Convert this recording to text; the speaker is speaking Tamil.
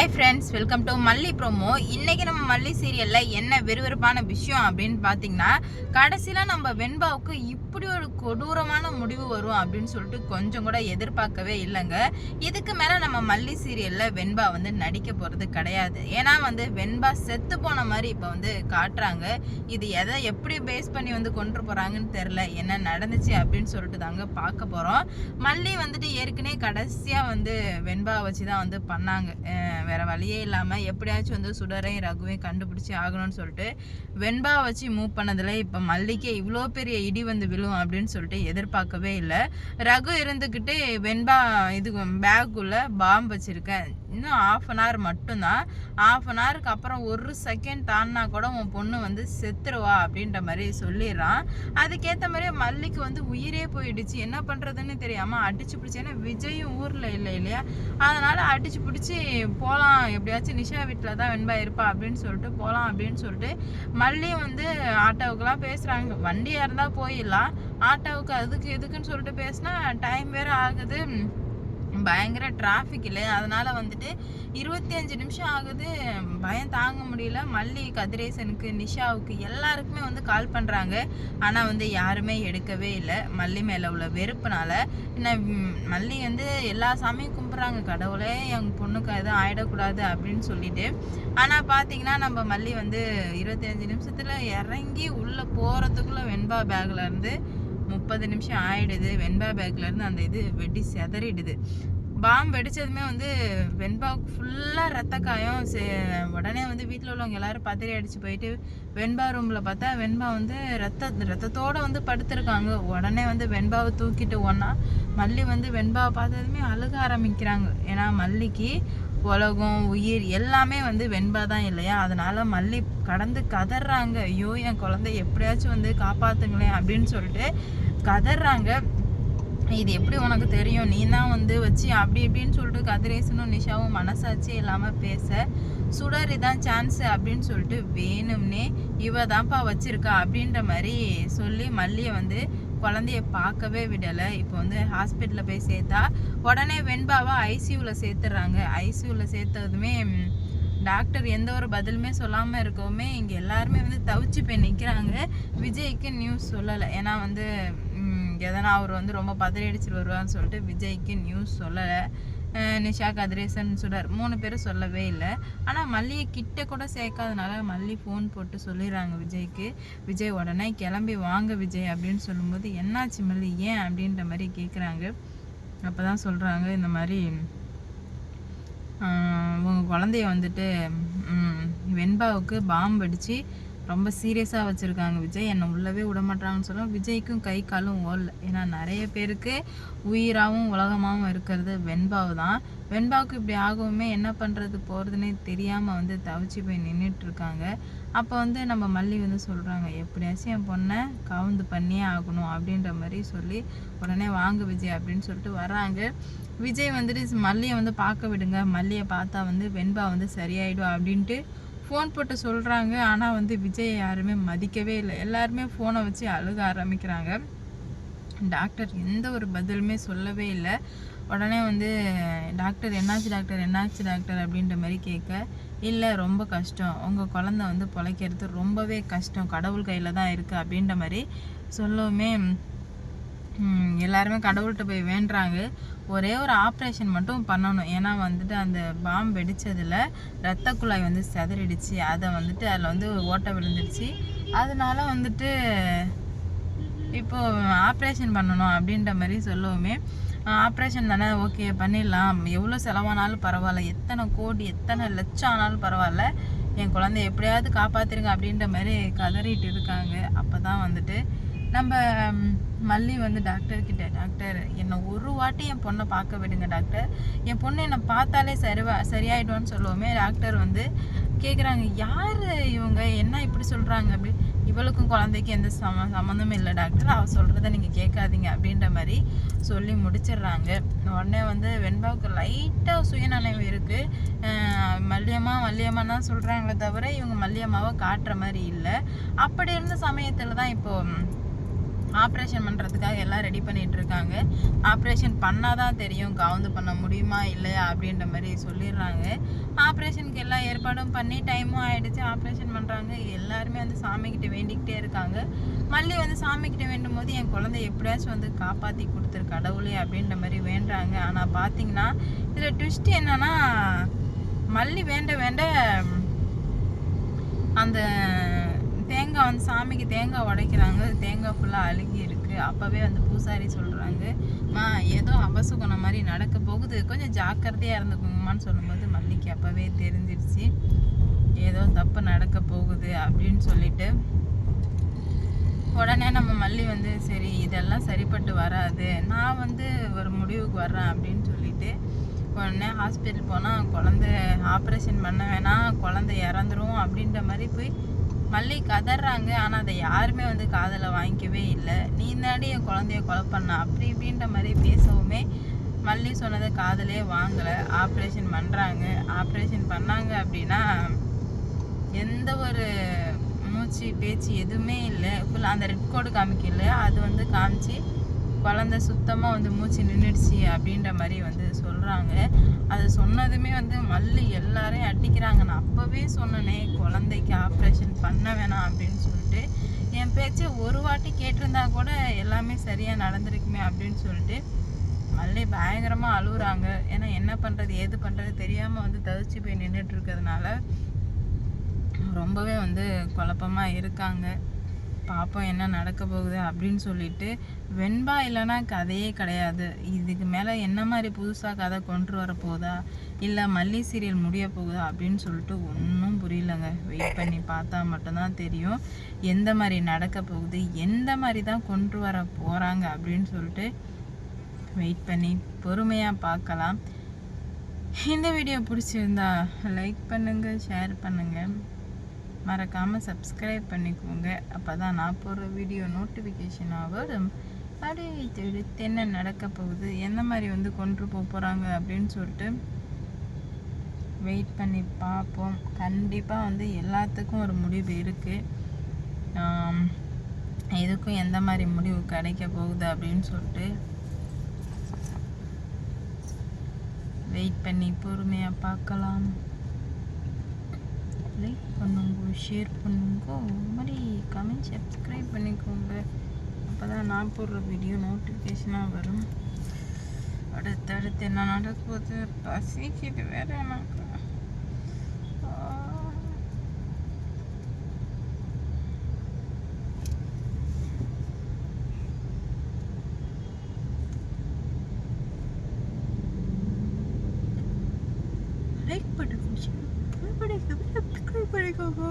ஹாய் ஃப்ரெண்ட்ஸ், வெல்கம் டு மல்லி ப்ரோமோ. இன்னைக்கு நம்ம மல்லி சீரியல்ல என்ன விறுவிறுப்பான விஷயம் அப்படின்னு பார்த்தீங்கன்னா, கடைசியில் நம்ம வெண்பாவுக்கு இப்படி ஒரு கொடூரமான முடிவு வரும் அப்படின்னு சொல்லிட்டு கொஞ்சம் கூட எதிர்பார்க்கவே இல்லைங்க. இதுக்கு மேலே நம்ம மல்லி சீரியல்ல வெண்பா வந்து நடிக்க போகிறது கிடையாது. ஏன்னா வந்து வெண்பா செத்து போன மாதிரி இப்போ வந்து காட்டுறாங்க. இது எதை எப்படி பேஸ் பண்ணி வந்து கொண்டு போகிறாங்கன்னு தெரில. என்ன நடந்துச்சு அப்படின்னு சொல்லிட்டு தாங்க பார்க்க போகிறோம். மல்லி வந்துட்டு ஏற்கனவே கடைசியாக வந்து வெண்பா வச்சு தான் வந்து பண்ணாங்க. வேற வழியே இல்லாமல் எப்படியாச்சும் வந்து சுடரையும் ரகுவையும் கண்டுபிடிச்சி ஆகணும்னு சொல்லிட்டு வெண்பா வச்சு மூவ் பண்ணதில் இப்போ மல்லிக்கே இவ்வளோ பெரிய இடி வந்து விழும் அப்படின்னு சொல்லிட்டு எதிர்பார்க்கவே இல்லை. ரகு இருந்துக்கிட்டு வெண்பா இது பேக்குள்ள பாம்பு வச்சிருக்கேன், இன்னும் 1/2 hour மட்டும்தான், 1/2 hourக்கு அப்புறம் 1 செகண்ட் தாண்டினா கூட உன் பொண்ணு வந்து செத்துருவா அப்படின்ற மாதிரி சொல்லிடுறான். அதுக்கேற்ற மாதிரியே மல்லிக்கு வந்து உயிரே போயிடுச்சு. என்ன பண்ணுறதுன்னு தெரியாமல் அடிச்சு பிடிச்சி, ஏன்னா விஜயும் ஊரில் இல்லை இல்லையா, அதனால் அடிச்சு பிடிச்சி போகலாம், எப்படியாச்சும் நிஷா வீட்டில் தான் வெண்பா இருப்பா அப்படின்னு சொல்லிட்டு போகலாம் அப்படின்னு சொல்லிட்டு மல்லியும் வந்து ஆட்டோவுக்குலாம் பேசுகிறாங்க. வண்டியாக இருந்தால் போயிடலாம், ஆட்டோவுக்கு அதுக்கு எதுக்குன்னு சொல்லிட்டு பேசினா டைம் வேறு ஆகுது, பயங்கர டிராஃபிக் இல்லை, அதனால வந்துட்டு 25 நிமிஷம் ஆகுது. பயம் தாங்க முடியல. மல்லி கதிரேசனுக்கு நிஷாவுக்கு எல்லாருக்குமே வந்து கால் பண்ணுறாங்க. ஆனால் வந்து யாருமே எடுக்கவே இல்லை. மல்லி மேலே உள்ள வெறுப்புனால மல்லி வந்து எல்லா சாமியும் கும்பிட்றாங்க, கடவுளே என் பொண்ணுக்கு எதுவும் ஆகிடக்கூடாது அப்படின்னு சொல்லிட்டு. ஆனால் பார்த்தீங்கன்னா நம்ம மல்லி வந்து 25 நிமிஷத்தில் இறங்கி உள்ளே போகிறதுக்குள்ளே வெண்பா பேக்கில் இருந்து 30 நிமிஷம் ஆயிடுது. வெண்பா பேக்ல இருந்து அந்த இது வெடி செதறிடுது. பாம்பு வெடிச்சதுமே வந்து வெண்பாவுக்கு ஃபுல்லாக ரத்த காயம். உடனே வந்து வீட்டில் உள்ளவங்க எல்லாரும் பதறி அடிச்சு போயிட்டு வெண்பா ரூமில் பார்த்தா வெண்பா வந்து ரத்தத்தோடு வந்து படுத்திருக்காங்க. உடனே வந்து வெண்பாவை தூக்கிட்டு ஒன்னா மல்லி வந்து வெண்பாவை பார்த்ததுமே அழுக ஆரம்பிக்கிறாங்க. ஏன்னா மல்லிக்கு உலகம் உயிர் எல்லாமே வந்து வெண்பா தான் இல்லையா, அதனால மல்லி கடந்து கதறாங்க. ஐயோ என் குழந்தை எப்படியாச்சும் வந்து காப்பாத்துங்களேன் அப்படின்னு சொல்லிட்டு கதறாங்க. இது எப்படி உனக்கு தெரியும், நீ தான் வந்து வச்சு அப்படி இப்படின்னு சொல்லிட்டு கதிரேசனும் நிஷாவும் மனசாட்சி இல்லாமல் பேச, சுடர் இதான் சான்ஸு அப்படின்னு சொல்லிட்டு வேணும்னே இவ தான்ப்பா வச்சிருக்கா அப்படின்ற மாதிரி சொல்லி மல்லியை வந்து குழந்தைய பார்க்கவே விடலை. இப்போ வந்து ஹாஸ்பிட்டலில் போய் சேர்த்தா உடனே வெண்பாவை ஐசியூவில் சேர்த்துடுறாங்க. ஐசியூவில் சேர்த்ததுமே டாக்டர் எந்த ஒரு பதிலுமே சொல்லாமல் இருக்கவுமே இங்கே எல்லாருமே வந்து தவிச்சு போய் நிற்கிறாங்க. விஜய்க்கு நியூஸ் சொல்லலை, ஏன்னா வந்து எதனா அவர் வந்து ரொம்ப பதறி அடிச்சுட்டு வருவான்னு சொல்லிட்டு விஜய்க்கு நியூஸ் சொல்லலை. நிஷா கதிரேசன் சுடர் 3 பேரும் சொல்லவே இல்லை. ஆனால் மல்லியை கிட்ட கூட சேர்க்காதனால மல்லி ஃபோன் போட்டு சொல்லிடுறாங்க விஜய்க்கு. விஜய் உடனே கிளம்பி வாங்க விஜய் அப்படின்னு சொல்லும்போது என்னாச்சு மல்லி ஏன் அப்படின்ற மாதிரி கேட்குறாங்க. அப்போ தான் சொல்கிறாங்க, இந்த மாதிரி உங்கள் குழந்தைய வந்துட்டு வெண்பாவுக்கு பாம்பு அடித்து ரொம்ப சீரியஸாக வச்சுருக்காங்க விஜய், என்னை உள்ளவே விட மாட்டாங்கன்னு சொல்லுவோம். விஜய்க்கும் கை காலும் ஓடல. ஏன்னா நிறைய பேருக்கு உயிராகவும் உலகமாகவும் இருக்கிறது வெண்பாவு தான். வெண்பாவுக்கு இப்படி ஆகவுமே என்ன பண்ணுறது போகிறதுனே தெரியாமல் வந்து தவிச்சு போய் நின்றுட்டுருக்காங்க. அப்போ வந்து நம்ம மல்லி வந்து சொல்கிறாங்க, எப்படியாச்சும் என் பொண்ணை கவுந்து பண்ணியே ஆகணும் அப்படின்ற மாதிரி சொல்லி உடனே வாங்க விஜய் அப்படின்னு சொல்லிட்டு வராங்க. விஜய் வந்துட்டு மல்லியை வந்து பார்க்க விடுங்க, மல்லியை பார்த்தா வந்து வெண்பா வந்து சரியாயிடும் அப்படின்ட்டு ஃபோன் போட்டு சொல்கிறாங்க. ஆனால் வந்து விஜய் யாருமே மதிக்கவே இல்லை. எல்லாருமே ஃபோனை வச்சு அழுக ஆரம்பிக்கிறாங்க. டாக்டர் எந்த ஒரு பதிலுமே சொல்லவே இல்லை. உடனே வந்து டாக்டர் என்னாச்சு டாக்டர் அப்படின்ற மாதிரி கேட்க, இல்லை ரொம்ப கஷ்டம், உங்கள் குழந்தை வந்து பிழைக்கிறது ரொம்பவே கஷ்டம், கடவுள் கையில் தான் இருக்குது அப்படின்ற மாதிரி சொல்லவுமே எல்லாருமே கடவுள்கிட்ட போய் வேண்டுறாங்க. ஒரே ஒரு ஆப்ரேஷன் மட்டும் பண்ணணும், ஏன்னா வந்துட்டு அந்த பாம்பு வெடித்ததில் ரத்த குழாய் வந்து செதறிடுச்சு, அதை வந்துட்டு அதில் வந்து ஓட்டை விழுந்துடுச்சு, அதனால வந்துட்டு இப்போது ஆப்ரேஷன் பண்ணணும் அப்படின்ற மாதிரி சொல்லவுமே ஆப்ரேஷன் தானே, ஓகே பண்ணிடலாம், எவ்வளோ செலவானாலும் பரவாயில்ல, எத்தனை கோடி எத்தனை லட்சம் ஆனாலும் பரவாயில்ல, என் குழந்தைய எப்படியாவது காப்பாற்றிருங்க அப்படின்ற மாதிரி கதறிட்டு இருக்காங்க. அப்போ தான் வந்துட்டு நம்ம மல்லி வந்து டாக்டர்கிட்ட, டாக்டர் என்னை ஒரு வாட்டி என் பொண்ணை பார்க்க விடுங்க டாக்டர், என் பொண்ணு என்னை பார்த்தாலே சரியாயிடுவான்னு சொல்லுவோமே. டாக்டர் வந்து கேட்குறாங்க, யார் இவங்க என்ன இப்படி சொல்கிறாங்க அப்படி, இவளுக்கும் குழந்தைக்கு எந்த சம்மந்தமும் இல்லை டாக்டர், அவள் சொல்கிறத நீங்கள் கேட்காதீங்க அப்படின்ற மாதிரி சொல்லி முடிச்சிடுறாங்க. உடனே வந்து வெண்பாவுக்கு லைட்டாக சுயநினைவு இருக்குது. மல்லியம்மா தான் சொல்கிறாங்களே தவிர இவங்க மல்லியம்மாவை காட்டுற மாதிரி இல்லை. அப்படி இருந்த சமயத்தில் தான் இப்போது ஆப்ரேஷன் பண்ணுறதுக்காக எல்லாம் ரெடி பண்ணிட்டு இருக்காங்க. ஆப்ரேஷன் பண்ணாதான் தெரியும் கவுந்து பண்ண முடியுமா இல்லையா அப்படின்ற மாதிரி சொல்லிடுறாங்க. ஆப்ரேஷனுக்கு எல்லா ஏற்பாடும் பண்ணி டைமும் ஆயிடுச்சு. ஆப்ரேஷன் பண்ணுறாங்க. எல்லாருமே வந்து சாமிக்கிட்ட வேண்டிக்கிட்டே இருக்காங்க. மல்லி வந்து சாமிக்கிட்ட வேண்டும் போது என் குழந்தை எப்படியாச்சும் வந்து காப்பாற்றி கொடுத்துரு கடவுளே அப்படின்ற மாதிரி வேண்டுறாங்க. ஆனால் பார்த்தீங்கன்னா இதில் ட்விஸ்ட் என்னன்னா, மல்லி வேண்ட வேண்ட அந்த தேங்காய் வந்து சாமிக்கு தேங்காய் உடைக்கிறாங்க. தேங்காய் ஃபுல்லாக அழுகி இருக்குது. அப்போவே வந்து பூசாரி சொல்கிறாங்க, ஏதோ அபசுகுணம் மாதிரி நடக்க போகுது, கொஞ்சம் ஜாக்கிரதையாக இருந்துக்குங்கம்மான்னு சொல்லும்போது மல்லிக்கு அப்போவே தெரிஞ்சிருச்சு ஏதோ தப்பு நடக்க போகுது அப்படின்னு சொல்லிட்டு. உடனே நம்ம மல்லி வந்து சரி இதெல்லாம் சரிப்பட்டு வராது, நான் வந்து ஒரு முடிவுக்கு வர்றேன் அப்படின்னு சொல்லிட்டு உடனே ஹாஸ்பிட்டல் போனால் குழந்தை ஆப்ரேஷன் பண்ண வேணாம், குழந்தை இறந்துரும் அப்படின்ற மாதிரி போய் மல்லி கதறாங்க. ஆனால் அதை யாருமே வந்து காதில் வாங்கிக்கவே இல்லை. நீ தாண்டி என் குழந்தைய கொலை பண்ண அப்படி இப்படின்ற மாதிரி பேசவுமே மல்லி சொன்னதை காதலே வாங்கலை. ஆப்ரேஷன் பண்ணுறாங்க. ஆப்ரேஷன் பண்ணாங்க அப்படின்னா எந்த ஒரு மூச்சு பேச்சு எதுவுமே இல்லை. ஃபுல்லாக அந்த ரெட் கோடு காமிக்கல, அது வந்து காமிச்சு குழந்தை சுத்தமாக வந்து மூச்சு நின்றுடுச்சு அப்படின்ற மாதிரி வந்து சொல்கிறாங்க. அது சொன்னதுமே வந்து மல்லி எல்லாரையும் அடிக்கிறாங்க. நான் அப்போவே சொன்னனே குழந்தைக்கு ஆப்ரேஷன் பண்ண வேணாம் அப்படின்னு சொல்லிட்டு. என் பேச்சை ஒரு வாட்டி கேட்டிருந்தா கூட எல்லாமே சரியாக நடந்திருக்குமே அப்படின்னு சொல்லிட்டு மல்லி பயங்கரமாக அழுகுறாங்க. ஏன்னா என்ன பண்ணுறது ஏது பண்ணுறது தெரியாமல் வந்து தவிச்சு போய் நின்றுட்டு இருக்கிறதுனால ரொம்பவே வந்து குழப்பமாக இருக்காங்க. பார்ப்போம் என்ன நடக்க போகுது அப்படின்னு சொல்லிட்டு. வெண்பா இல்லைன்னா கதையே கிடையாது. இதுக்கு மேலே என்ன மாதிரி புதுசாக கதை கொண்டு வர போகுதா இல்லை மல்லி சீரியல் முடிய போகுதா அப்படின்னு சொல்லிட்டு ஒன்றும் புரியலங்க. வெயிட் பண்ணி பார்த்தா மட்டும்தான் தெரியும் எந்த மாதிரி நடக்க போகுது, எந்த மாதிரி தான் கொண்டு வர போகிறாங்க அப்படின்னு சொல்லிட்டு. வெயிட் பண்ணி பொறுமையாக பார்க்கலாம். இந்த வீடியோ பிடிச்சிருந்தா லைக் பண்ணுங்கள், ஷேர் பண்ணுங்கள், மறக்காமல் சப்ஸ்கிரைப் பண்ணிக்கோங்க. அப்போ தான் நான் போடுற வீடியோ நோட்டிஃபிகேஷனாக வரும். அடுத்து என்ன நடக்க போகுது, எந்த மாதிரி வந்து கொண்டு போகிறாங்க அப்படின்னு சொல்லிட்டு வெயிட் பண்ணி பார்ப்போம். கண்டிப்பாக வந்து எல்லாத்துக்கும் ஒரு முடிவு இருக்குது. இதுக்கும் எந்த மாதிரி முடிவு கிடைக்க போகுது அப்படின்னு சொல்லிட்டு வெயிட் பண்ணி பொறுமையாக பார்க்கலாம். லைக் பண்ணுங்க, ஷேர் பண்ணுங்க, மாதிரி கமெண்ட் சப்ஸ்கிரைப் பண்ணிக்கோங்க. அப்போ தான் நான் போடுற வீடியோ நோட்டிஃபிகேஷனாக வரும். அடுத்தடுத்து என்ன நடக்குது, பசிக்குது வேற எனக்கு. லைக் பண்ணுங்க, ஷேர் பண்ணுங்க, சப்ஸ்கிரைப் பண்ணிக்கோங்க.